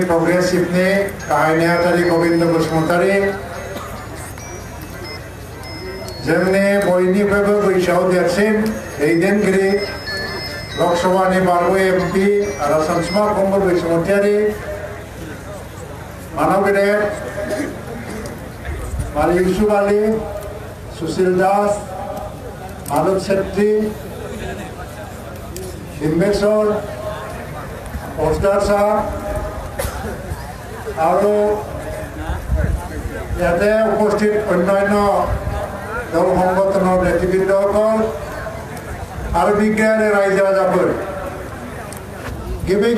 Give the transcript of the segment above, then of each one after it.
progressively गाहाय नेहाथारि गबिन्द बसुमतारी जोंनि बयनिफ्रायबो बैसोआव देरसिन दैदेनगिरि लकसभानि बारग' एमपि आरो सानसुमा फंबाय बसुमतारी मानव गेदेर माली इउसुफ आली सुशील दास माधव छेत्री डिम्बेश्वर फौजदार साहब আৰু ইয়াতে উপস্থিত অন্যান্য দল সংগঠনৰ নেতৃবৃন্দসকল আৰু বিজ্ঞানী ৰাইজে ৰাজাবোৰ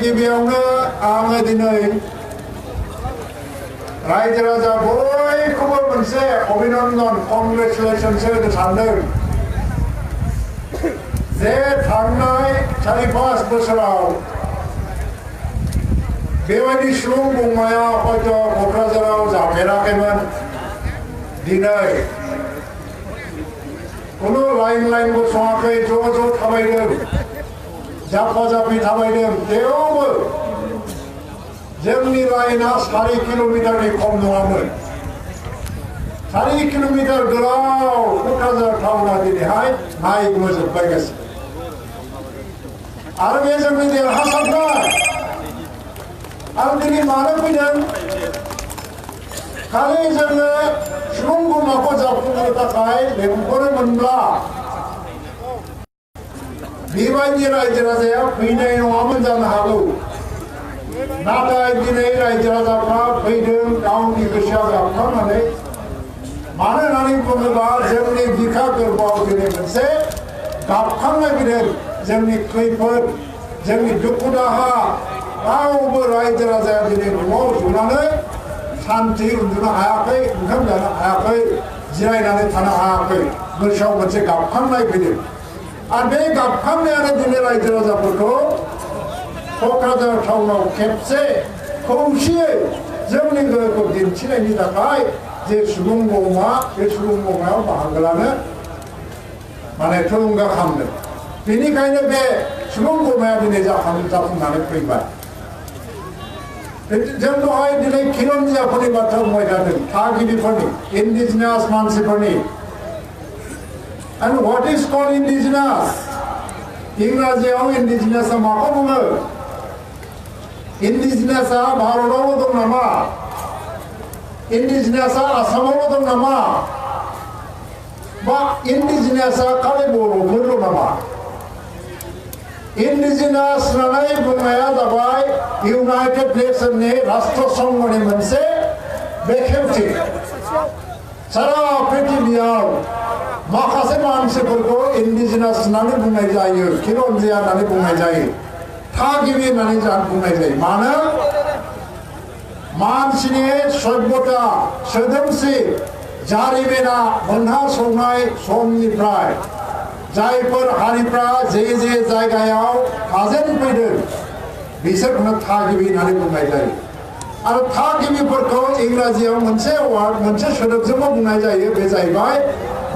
गिबियावनो आङो दिनै रायजो राजा बयखौबो मोनसे अभिनन्दन कंग्रेचुलेशन्स होनो सानदों जे थांनाय 4-5 बोसोराव बेबायदि सुबुं गंमाया हयथ' क'क्राझाराव जाफेराखैमोन दिनै कुनु लाइन गसङाखै ज' थाबायदों जाफा जाफि थाबायदों थेवबो जोंनि लाइना 4 किल'मिटारनि खम नङामोन 4 किल'मिटार गोलाव क'क्राझार टाउना दिनैहाय नायग्लोबजोब्बाय गासिबो आरो बे जोंनि देरहासारनाय आं दिनै मानो फैदों खालि जोङो सुबुं गमाखौ जाफुंनो थाखाय लेंहरोमोनब्ला बेबायदि रायजो राजाया फैनाय नङामोन जानो हागौ नाथाय दिनै रायजो राजाफ्रा फैदों गावनि गोसोआ गाबखांनानै मानो होननानै बुङोब्ला जोंनि बिखा गोरबोआव दिनै मोनसे गाबखांनाय फैदों जोंनि खैफोद जोंनि दुखु दाहा रावबो रायजो राजाया दिनै न'आव जनानै सान्थि उन्दुनो हायाखै ओंखाम जानो हायाखै जिरायनानै थानो हायाखै गोसोआव मोनसे गाबखांनाय फैदों आरो बे गाबखांनायानो दिनै रायजो राजाफोरखौ क'क्राझार टाउनाव खेबसे खौसेयै जोंनि गोहोखौ दिन्थिनायनि थाखाय जे सुबुं गमा बे सुबुं गमायाव बाहागो लानो माने थुलुंगाखांदों बेनिखायनो बे सुबुं गमाया दिनै जाफुंनानै फैबाय जों दहाय दिनै खिलन्जियाफोरनि बाथ्रा बुंबाय थादों थागिबिफोरनि इन्डिजिनास मानसिफोरनि and what is called indigenous इंराजियाव इन्डिजिनासआ माखौ बुङो इन्डिजिनासआ भारतावल' दं नामा इन्डिजिनासआ आसामावल' दं नामा बा इन्डिजिनासआ खालि बर'फोरल' नामा इन्डिजिनास होननानै बुंनाया जाबाय इउनाइटेड नेशननि राष्ट्र संघनि मोनसे बेखेवथि सारा पृथिबियाव माखासे मानसिफोरखौ इन्डिजिनास होननानै बुंनाय जायो खिलन्जिया होननानै बुंनाय जायो थागिबि होननानै बुंनाय जायो मानो मानसिनि सभ्यता सोदोमस्रि जारिमिना मोनहासंनाय समनिफ्राय जायफोर हारिफ्रा जे जायगायाव थाजेन फैदों बिसोरखौनो थागिबि होननानै बुंनाय जायो आरो थागिबिफोरखौ इंराजियाव मोनसे वार्ड मोनसे सोदोबजोंबो बुंनाय जायो बे जाहैबाय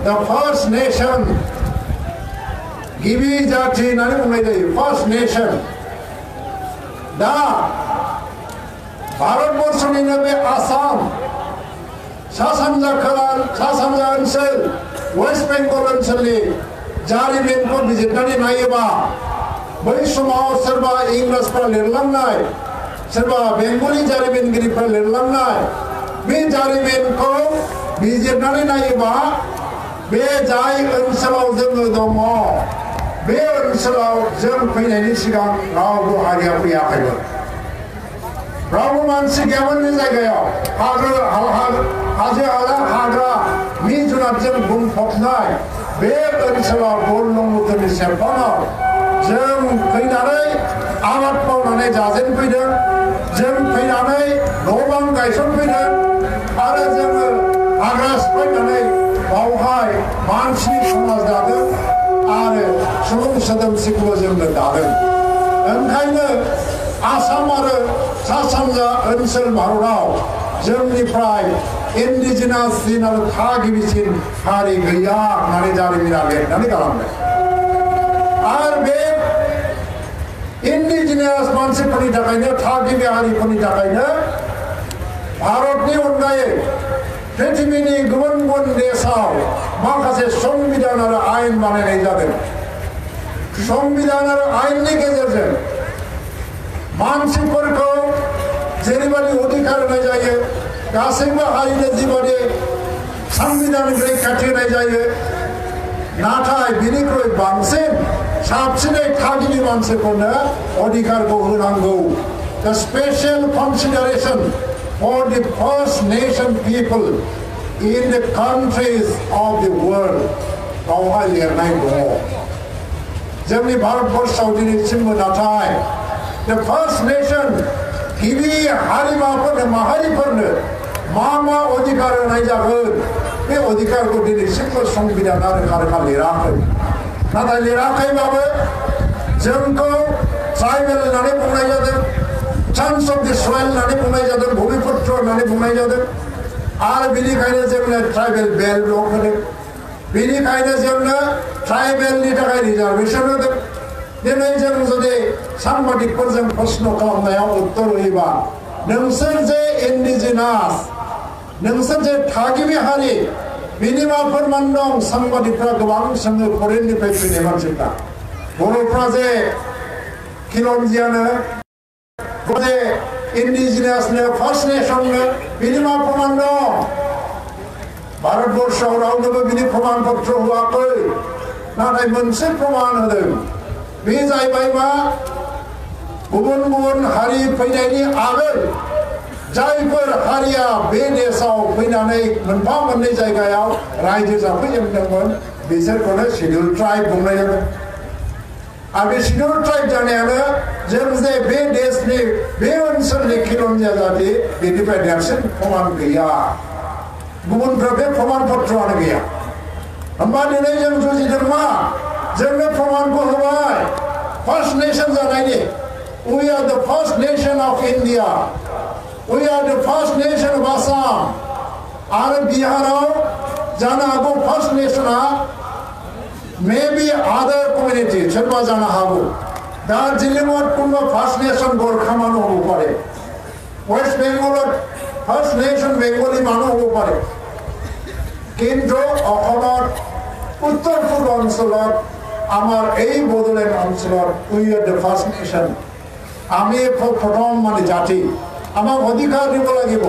the first nation गिबि जाथि होननानै बुंनाय जायो first nation दा भारतबर्षनिनो बे आसाम सा सानजा ओनसोल वेस्ट बेंगल ओनसोलनि जारिमिनखौ बिजिरनानै नायोबा बै समाव सोरबा इंराजफ्रा लिरलांनाय सोरबा बेंगलि जारिमिनगिरिफ्रा लिरलांनाय बे जारिमिनखौ बिजिरनानै नायोबा बे जाय ओनसोलाव जोङो दङ बे ओनसोलाव जों फैनायनि सिगां रावबो हारिया फैयाखैमोन रावबो मानसि गैयामोन बे जायगायाव हाजो हाला हाग्रा मि जुनारजों बुंफबनाय बे ओनसोलाव बुरलुंबुथुरनि सेरफाङाव जों फैनानै आबाद मावनानै जाजेनफैदों जों फैनानै न' बां गायसनफैदों आरो जोङो हाग्रा सिफायनानै बावहाय मानसिनि समाज दादों आरो सुबुं सोदोमस्रिखौबो जोंनो दादों ओंखायनो आसाम आरो सा सानजा ओनसोल भारताव जोंनिफ्राय इन्डिजिनाससिन आरो थागिबिसिन हारि गैया होननानै जारिमिना लिरनानै गालांबाय आरो बे इन्डिजिनियास मानसिफोरनि थाखायनो थागिबि हारिफोरनि थाखायनो भारतनि अनगायै पृथिबीनि गुबुन गुबुन देशाव माखासे संविधान आरो आयेन बानायनाय जादों संविधान आरो आयेननि गेजेरजों मानसिफोरखौ जेरैबादि अधिकार होनाय जायो गासैबो हारिनो जिबादि संविधानिक रैखाथि होनाय जायो नाथाय बिनिख्रुइ बांसिन साबसिनै थागिबि मानसिफोरनो अधिकारखौ होनांगौ the special consideration for the First Nation people in the countries of the world बेवहाय लिरनाय दङ जोंनि भारतबर्षआव दिनैसिमबो नाथाय the First Nation गिबि हारिमाफोरनो माहारिफोरनो मा अधिकार होनाय जागोन बे अधिकारखौ दिनैसिमबो संविधाना रोखा रोखा लिराखै नाथाय लिराखैबाबो जोंखौ ट्राइबेल होननानै बुंनाय जादों चान्स अफ द सयल होननानै बुंनाय जादों भूमिपुत्र होननानै बुंनाय जादों आरो बेनिखायनो जोंनो ट्राइबेल बेल्ट ब्लक होदों बेनिखायनो जोंनो ट्राइबेलनि थाखाय रिजार्भेसन होदों दिनै जों जुदि साংবাদিকफोरजों प्रश्न खालामनायाव उत्तर होयोबा नोंसोर जे इन्डिजिनास नोंसोर जे थागिबि हारि बिनि मा फोरमान दं साংবাদিকफ्रा गोबां सोङो फरेननिफ्राय फैनाय मानसिफ्रा बर'फ्रा जे खिलन्जियानो जे इन्डिजिनासनो फार्स्ट नेशननो बिनि मा प्रमाण दं भारतबर्षआव रावनोबो बिनि प्रमाण पत्र होआखै नाथाय मोनसे प्रमाण होदों बे जाहैबाय मा गुबुन गुबुन हारि फैनायनि आगोल जायफोर हारिया बे देशाव फैनानै मोनफा मोननै जायगायाव रायजो जाफैजेनदोंमोन बिसोरखौनो शिड्यूल ट्राइब बुंनाय जादों आरो बे शिड्यूल ट्राइब जानायानो जों जे बे देशनि बे ओनसोलनि खिलन्जिया जाति बेनिफ्राय देरसिन प्रमाण गैया गुबुनफ्रा बे प्रमाण पत्रआनो गैया होमबा दिनै जों जुजिदों मा जोंनो प्रमाणखौ होबाय फार्स्ट नेशन जानायनि we are the first nation of India we are the first nation of Assam आरो बिहाराव जानो हागौ फार्स्ट नेशना maybe other community सोरबा जानो हागौ दार्जिलिंआव कोनबा फार्स्ट नेशन गोरखा मानो हबो पारे वेस्ट बेंगलत फार्स्ट नेशन बेंगली मानो हबो पारे किन्तु अসমत उत्तर पूर्व অঞ্চলত আমার এই বদলেন অঞ্চলত we are the first nation আমি প্রথম মানে জাতি আমাক অধিকার দিব লাগিব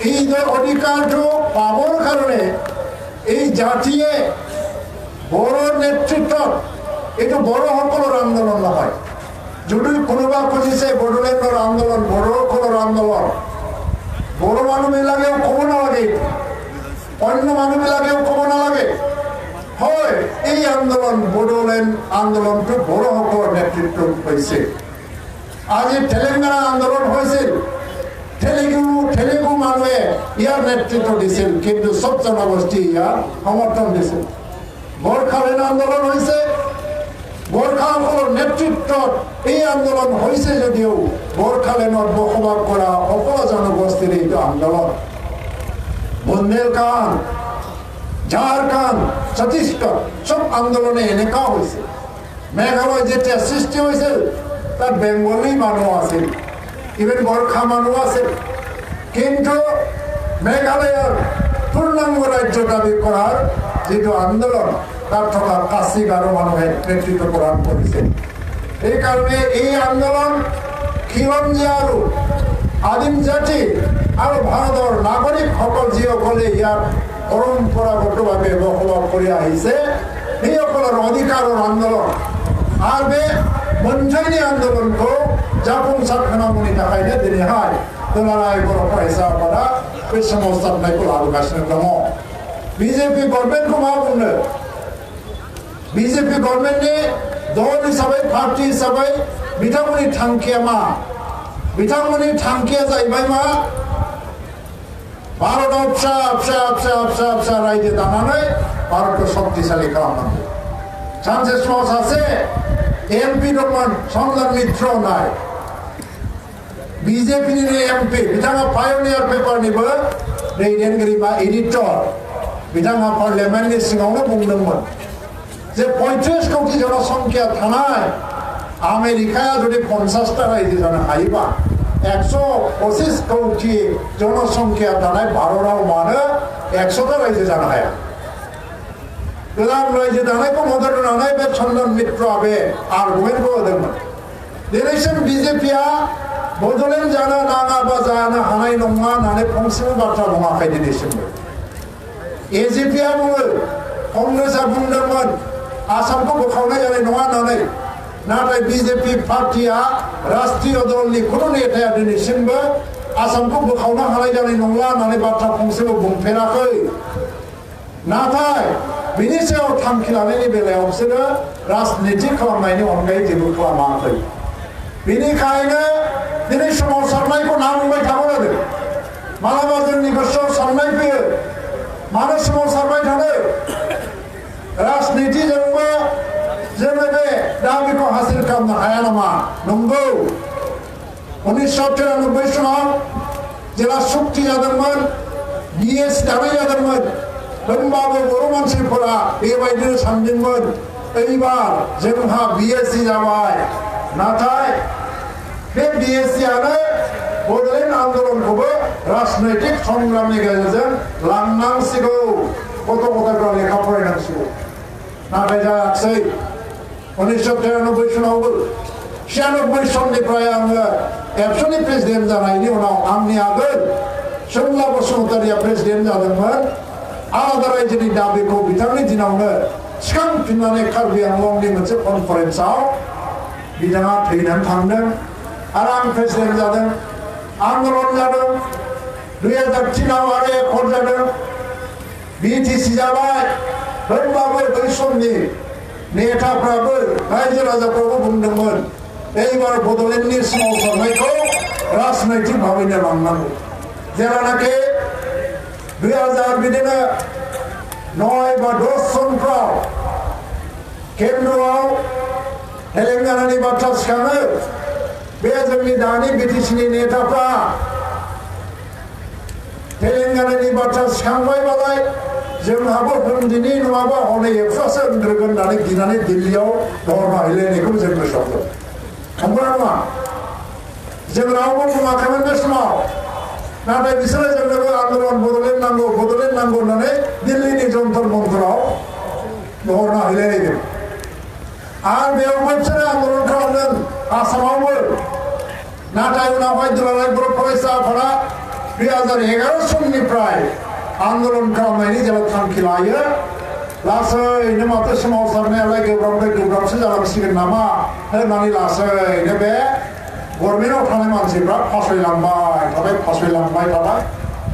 এই যে অধিকারটো পাবৰ কাৰণে এই জাতিয়ে বড় নেতৃত্বত এইটো বড় সকলৰ আন্দোলন নহয় যদি কোনোবা খুজিছে বড়োলেণ্ডৰ আন্দোলন বড়োসকলৰ আন্দোলন বড়ো মানুহবিলাকেও ক'ব নালাগে অন্য মানুহবিলাকেও ক'ব নালাগে হয় এই আন্দোলন বড়োলেণ্ড আন্দোলনটো বড়ো সকলৰ নেতৃত্বত হৈছে আজি তেলেঙ্গানা আন্দোলন হৈছিল তেলেগু মানুহে ইয়াৰ নেতৃত্ব দিছিল কিন্তু সব জনগোষ্ঠী ইয়াৰ সমৰ্থন দিছিল গোৰ্খালেণ্ড আন্দোলন হৈছে গোৰ্খাসকলৰ নেতৃত্বত এই আন্দোলন হৈছে যদিও গোৰ্খালেণ্ডত বসবাস কৰা সকলো জনগোষ্ঠীৰ এইটো আন্দোলন বুন্দেলখণ্ড ঝাৰখণ্ড ছত্তীশগড় সব আন্দোলনে এনেকুৱা হৈছে মেঘালয় যেতিয়া সৃষ্টি হৈছিল তাত বেংগলী মানুহ আছিল ইভেন গোৰ্খা মানুহ আছিল কিন্তু মেঘালয়ৰ পূৰ্ণাংগ ৰাজ্য দাবী কৰাৰ যিটো আন্দোলন তাত থকা কাশী গাৰো মানুহে নেতৃত্ব প্ৰদান কৰিছিল এইকাৰণে এই আন্দোলন খিলঞ্জীয়া আৰু আদিম জাতি আৰু ভাৰতৰ নাগৰিকসকল যিসকলে ইয়াত পৰম্পৰাগতভাৱে বসবাস কৰি আহিছে সেইসকলৰ অধিকাৰৰ আন্দোলন आरो बे मोनथायनि आन्दोलनखौ जाफुंसार खालामनायनि थाखायनो दिनैहाय दुलाराय बर' फरायसा आफादा बे सोमावसारनायखौ लाबोगासिनो दङ बिजेपि गभर्नमेन्टखौ मा बुंनो बिजेपि गभर्नमेन्टनि दल हिसाबै पार्टी हिसाबै बिथांमोननि थांखिया मा बिथांमोननि थांखिया जाहैबाय मा भारताव फिसा फिसा फिसा फिसा फिसा रायजो दानानै भारतखौ शक्तिशाली खालामनांगौ सानसे समाव सासे एमपि दंमोन संदर मित्र होननाय बिजेपिनि एमपि बिथाङा पायनियार पेपारनिबो दैदेनगिरि बा एडिटर बिथाङा पार्लियामेन्टनि सिगाङावनो बुंदोंमोन जे 35 कोटि जनसंख्या थानाय আমেরিকায় যদি 50টা রাজ্যে জানা হাইবা 125 কোটি জনসংখ্যা থানায় ভারতাव मानो 100টা রাজ্যে জানা हाया गोदान रायजो दानायखौ मदद होनानै बे चन्दन मित्रआ बे आर्गुमेन्टखौ होदोंमोन दिनैसिम बिजेपिआ बड'लेण्ड जानो नाङा बा जानो हानाय नङा होननानै फंसेबो बाथ्रा बुङाखै दिनैसिमबो एजिपिआ बुङो कंग्रेसआ बुंदोंमोन आसामखौ बोखावनाय जानाय नङा होननानै नाथाय बिजेपि पार्टिया राष्ट्रीय दलनि कुनु नेताया दिनैसिमबो आसामखौ बोखावनो हानाय जानाय नंला होननानै बाथ्रा फंसेबो बुंफेराखै नाथाय बिनि सायाव थांखि लानायनि बेलायाव बिसोरो राजनिति खालामनायनि अनगायै जेबो खालामाखै बेनिखायनो दिनै सोमावसारनायखौ नांबाय थागौ आरो मालाबा जोंनि गोसोआव साननाय फैयो मानो सोमावसारबाय थानो राजनितिजोंबो जोङो बे दाबिखौ हासिल खालामनो हाया नामा नंगौ 1993 सनाव जेला सुक्ति जादोंमोन बिएस दानाय जादोंमोन होनबाबो बर' मानसिफोरा बेबायदिनो सानदोंमोन एबार जोंहा बिएससि जाबाय नाथाय बे बिएससिआनो बड'लेण्ड आन्दोलनखौबो राजनैतिक संग्रामनि गेजेरजों लांनांसिगौ गथ' गथायफ्रा लेखा फरायनांसिगौ नाथाय जायाखिसै 1993 सनावबो 96 सननिफ्राय आङो एबसुनि प्रेसिडेन्ट जानायनि उनाव आंनि आगोल सोमला बसुमतारिया प्रेसिडेन्ट जादोंमोन आलादा रायजोनि दाबिखौ बिथांनि दिनावनो थिखांफिननानै कार्बि आंलंनि मोनसे कनफारेन्सआव बिथाङा थैनानै थांदों आरो आं प्रेसिडेन्ट जादों आन्दोलन जादों 2003 आव आरो एकर्ड जादों बिटिसि जाबाय होनबाबो बै समनि नेताफ्राबो रायजो राजाफ्राबो बुंदोंमोन एबार बड'लेण्डनि सोमावसारनायखौ राजनैतिक भाबैनो लांनांगौ जेरानाखि 2000 बिदिनो 9 बा 10 सनफ्राव केन्द्रआव तेलेंगानानि बाथ्रा सिखाङो बे जोंनि दानि बिटिसिनि नेताफ्रा तेलेंगानानि बाथ्रा सिखांबायबालाय जोंहाबो होनदिनि नङाबा हनै एक्स'सो होनग्रोगोन होननानै गिनानै दिल्लीयाव धर्ना हैलायनायखौ जों गोसोआव दं नंगौना नङा जों रावबो बुङाखैमोन बे समाव नाथाय बिसोरो जोंनोबो आन्दोलन बड'लेण्ड नांगौ होननानै दिल्लीनि जन्तर मन्तराव धर्ना हैलायदों आरो बेयावबो बिसोरो आन्दोलन खालामदों आसामावबो नाथाय उनावहाय दुलाराय बर' फरायसा आफादा 2011 सननिफ्राय आन्दोलन खालामनायनि जेब्ला थांखि लायो लासैनो माथो सोमावसारनायालाय गोब्राबसो जालांसिगोन नामा होननानै लासैनो बे गभर्नमेन्टआव थानाय मानसिफ्रा फासयलांबाय थाबाय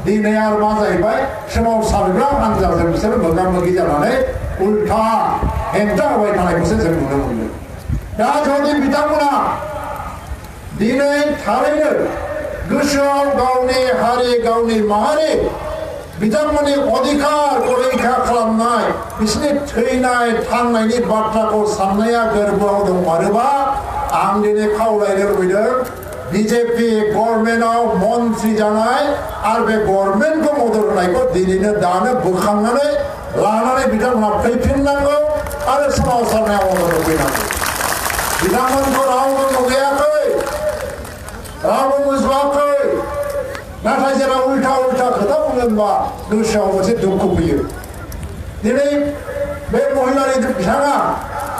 दिनै आरो मा जाहैबाय सोमावसारग्रा हान्जाजों बिसोर मोगा मोगि जानानै उल्था हेंथा होबाय थानायखौसो जों नुनो मोनदों दा जुदि बिथांमोना दिनै थारैनो गोसोआव गावनि हारि गावनि माहारि बिथांमोननि अधिकारखौ रैखा खालामनाय बिसोरनि थैनाय थांनायनि बाथ्राखौ साननाया गोरबोआव दंमारोबा आं दिनै खावलायनो लुबैदों बिजेपि गभर्नमेन्टआव मन्त्रि जानाय आरो बे गभर्नमेन्टखौ मदद होनायखौ दिनैनो दानो बोखांनानै लानानै बिथांमोना फैफिननांगौ आरो सोमावसारनायाव मदद होफैनांगौ बिथांमोनखौ रावबो नुगैयाखै रावबो मुजुवाखै नाथाय जेराव उल्था खोथा बुङोबा गोसोआव मोनसे दुखु फैयो दिनै बे महिलानि बिथाङा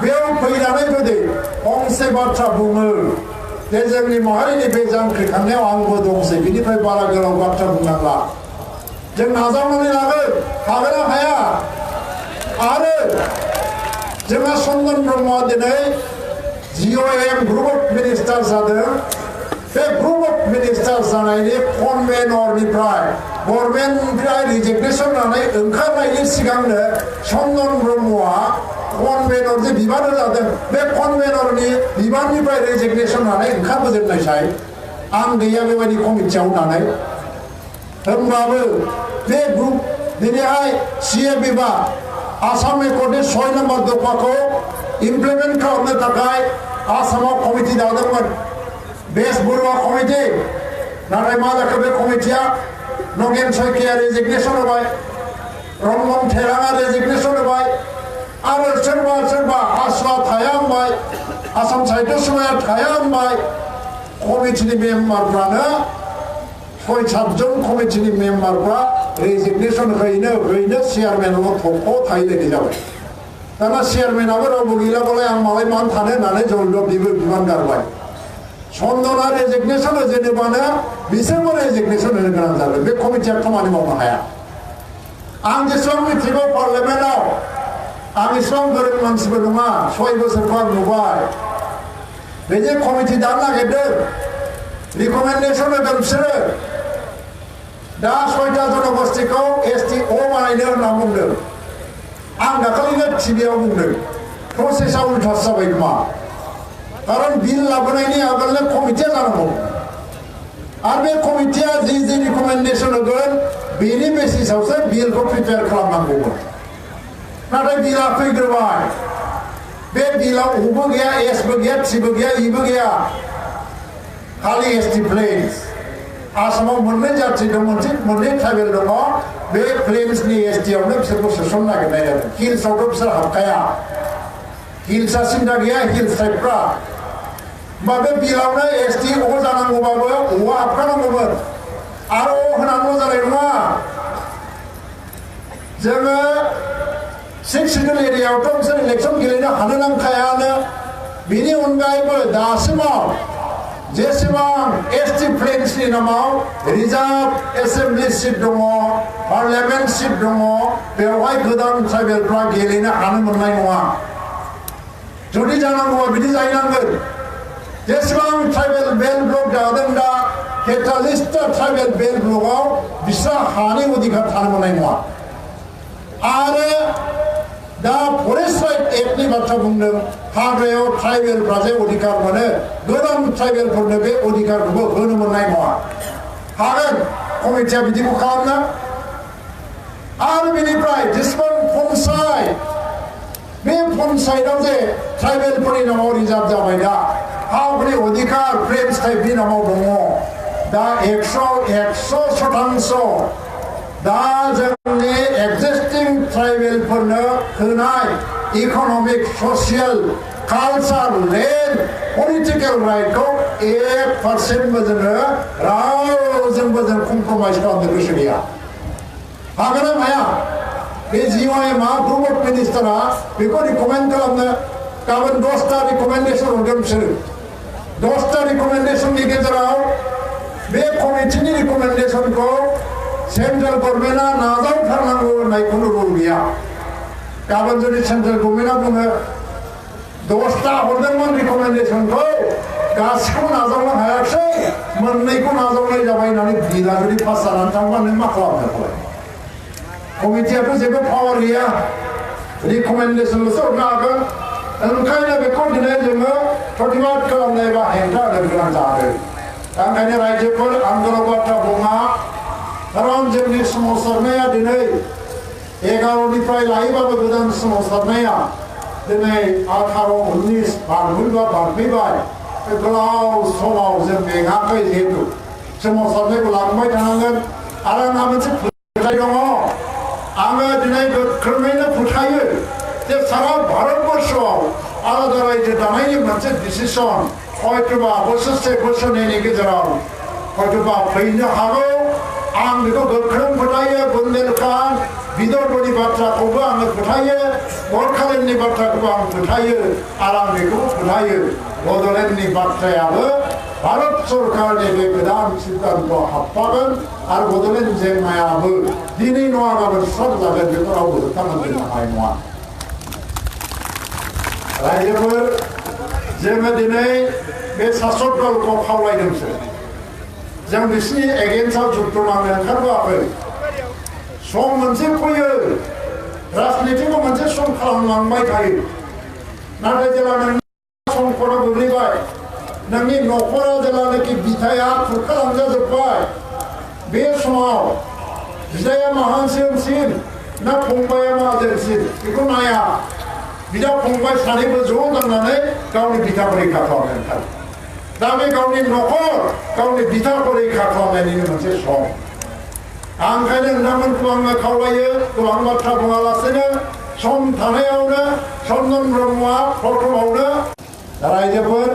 बेयाव फैनानै जुदि फंसे बाथ्रा बुङो जे जोंनि माहारिनि बे जांख्रिखांनायाव आंबो दंसै बिनिफ्राय बारा गोलाव बाथ्रा बुंनांला जों नाजावनानै लागोन हागोन ना हाया आरो जोंहा चन्दन ब्रह्मआ दिनै जिअएम ग्रुप अफ मिनिस्टार जादों बे ग्रुप अफ मिनिस्टार जानायनि कनभेनरनिफ्राय गभर्नमेन्टनिफ्राय रिजेक्टेसन होनानै ओंखारनायनि सिगांनो चन्दन ब्रह्मआ कनभेनर जे बिबान होजादों बे कनभेनरनि बिबाननिफ्राय रिजेक्टेसन होनानै ओंखारबोजोबनायसाय आं गैया बेबायदि कमिटियाव होनानै होमबाबो बे ग्रुप दिनैहाय सिएबि बा आसाम एकर्डनि 6 नम्बर दफाखौ इमप्लिमेन्ट खालामनो थाखाय आसामाव कमिटि दादोंमोन बेस बरुवा कमिटि नाथाय मा जाखो बे कमिटिया नगेन शइकिया रेजिगनेसन होबाय रंगम थेराङा रेजिगनेसन होबाय आरो सोरबा आस्रा थाया होनबाय आसाम साहित्य सभाया थाया होनबाय कमिटिनि मेम्बारफ्रानो 6-7 जन कमिटिनि मेम्बारफ्रा रेजिगनेसन हैनो चेयारमेनाव थख' थाहैलायनाय जाबाय दाना चेयारमेनाबो रावबो गैलाबालाय आं मालाय मानो थानो होननानै जलदब बिबो बिबान गारबाय चन्दना रेजिगनेसन होजेनोबानो बिसोरबो रेजिगनेसन होनो गोनां जाबाय बे कमिटिया खामानि मावनो हाया आं जेसेबां मिथिगौ पार्लियामेन्टआव आं इसेबां गोरों मानसिबो नङा 6 बोसोरखौ आं नुबाय बे जे कमिटि दानो नागिरदों रिकमेन्डेसन होगोन बिसोरो दा 6टा जनगोष्ठीखौ STO बानायनो होनना बुंदों आं दाखालिनो टिभिआव बुंदों प्रसेसआ उल्टासो जाबाय खोमा कारण बिल लाबोनायनि आगोलनो कमिटिया जानांगौ आरो बे कमिटिया जि रिकमेन्डेसन होगोन बेनि बेसिसावसो बिलखौ प्रिपेयार खालामनांगौमोन नाथाय बिला फैग्रोबाय बे बिलाव Uबो गैया Sबो गैया Tबो गैया Eबो गैया खालि ST प्लेन्स आसामाव मोननै जाथि दं मोननै ट्राइबेल दङ बे प्लेन्सनि STआवनो बिसोरखौ सोसन नागिरनाय जादों हिल्सआवथ' बिसोर हाबखाया हिल्सआ सिन्था गैया हिल्स टाइपफ्रा होमबा बे बिलावनो STO जानांगौबाबो Oआ हाबखानांगौमोन आरो O होनांगौ जानाय नङा जोङो 6 सिडुल एरियायावथ' बिसोर इलेक्सन गेलेनो हानो नांखायानो बिनि अनगायैबो दासिमाव जेसेबां ST प्लेन्सनि नामाव रिजार्भ एसेम्बलि सिट दङ पार्लियामेन्ट सिट दङ बेवहाय गोदान ट्राइबेलफ्रा गेलेनो हानो मोननाय नङा जुदि जानांगौबा बिदि जाहैनांगोन जेसेबां ट्राइबेल बेल्ट ब्लक दादों दा 43टा ट्राइबेल बेल्ट ब्लकआव बिस्रा हानि अधिकार थानो मोननाय नङा आरो दा फरेस्ट राइट एक्टनि बाथ्रा बुंदों हाग्रायाव ट्राइबेलफ्रा जे अधिकार मोनो गोदान ट्राइबेलफोरनो बे अधिकारखौबो होनो मोननाय नङा हागोन कमिटिया बिदिखौ खालामनो आरो बेनिफ्राय जेसेबां पन्सायत बे पन्सायतआव जे ट्राइबेलफोरनि नामाव रिजार्भ जाबाय दा हाफोरनि अधिकार प्लेन्स टाइपनि नामाव दङ दा 100% दा जोंनि एक्जिस्टिं ट्राइबेलफोरनो होनाय economic social culture and political राइटखौ 1%बो जोङो रावजोंबो जों कमप्रमाइज खालामनो गोसो गैया हागोन ना हाया बे GOMआ ग्रुप अफ मिनिस्टारा बेखौ रिकमेन्ड खालामनो गाबोन 10टा रिकमेन्डेसन हरगोन बिसोरो 10टा रिकमेन्डेसननि गेजेराव बे कमिटिनि रिकमेन्डेसनखौ सेन्ट्रेल गभर्नमेन्टआ नाजावथारनांगौ होननाय खुनु रुल गैया गाबोन जुदि सेन्ट्रेल गभर्नमेन्टआ बुङो 10टा हरदोंमोन रिकमेन्डेसनखौ गासिखौबो नाजावनो हायाखिसै मोननैखौ नाजावनाय जाबाय होननानै बिला जुदि पास जानानै थांबा नों मा खालामनो फालाय कमिटियाथ' जेबो पावार गैया रिकमेन्डेसनल'सो हरनो हागोन ओंखायनो बेखौ दिनै जोङो प्रतिबाद खालामनाय बा हेंथा होनो गोनां जादों दा ओंखायनो रायजोफोर आं गोलाव बाथ्रा बुङा खारन जोंनि सोमावसारनाया दिनै 11निफ्राय लायोबाबो गोदान सोमावसारनाया दिनै 18-19 बारफैबाय बे गोलाव समाव जों मेङाखै जिहेतु सोमावसारनायखौ लांबाय थानांगोन आरो आंहा मोनसे फोथायनाय दङ आङो दिनै गोख्रोङैनो फोथायो जे सारा भारतबर्षआव आलादा रायजो दानायनि मोनसे डिसिसन हयतोबा बोसोरसे बोसोरनैनि गेजेराव हयतोबा फैनो हागौ आं बेखौ गोख्रों फोथायो बुन्देलखंड विदर्भनि बाथ्राखौबो आङो फोथायो बरखालेन्डनि बाथ्राखौबो आं फोथायो आरो आं बेखौबो फोथायो बड'लेण्डनि बाथ्रायाबो भारत सरकारनि बे गोदान सिद्धान्तआव हाबफागोन आरो बड'लेण्ड जेंनायाबो दिनै नङा गाबोन सुस्रां जागोन बेखौ रावबो होबथानो दोननो हानाय नङा रायजोफोर जोङो दिनै बे शासक दलखौ खावलायदोंसो जों बिसिनि एगेन्स्टआव जुद्ध नांनो ओंखारबोआखै सम मोनसे फैयो राजनितिखौ मोनसे सम खालामलांबाय थायो नाथाय जेब्ला नोंनि संकटआव गोग्लैबाय नोंनि न'खरा जेब्लानाखि बिथाया खुरखालांजाजोब्बाय बे समाव बिदाया माहाजोनसिन ना फंबाया माहाजोनसिन बेखौ नाया बिदा फंबाय सानैबो ज' नांनानै गावनि बिथाखौ रैखा खालामनो ओंखारो दा बे गावनि न'खर गावनि बिथाखौ रैखा खालामनायनिनो मोनसे सम आं ओंखायनो नोंथांमोनखौ आङो खावलायो गोबां बाथ्रा बुङालासेनो सम थानायावनो चन्दन ब्रह्मआ प्रथमावनो रायजोफोर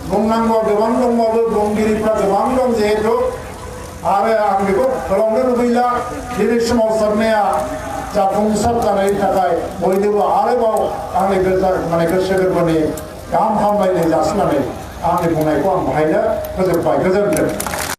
बुंनांगौ गोबां दंबाबो बुंगिरिफ्रा गोबां दं जिहेतु आरो आं बेखौ फोलावनो लुबैला दिनै सोमावसारनाया जाफुंसार जानायनि थाखाय बयनोबो आरोबाव आंनि गोसो गोरबोनि गाहाम हामलायनाय जासिनानै आंनि बुंनायखौ आं बाहायनो फोजोबबाय। गोजोन्थों।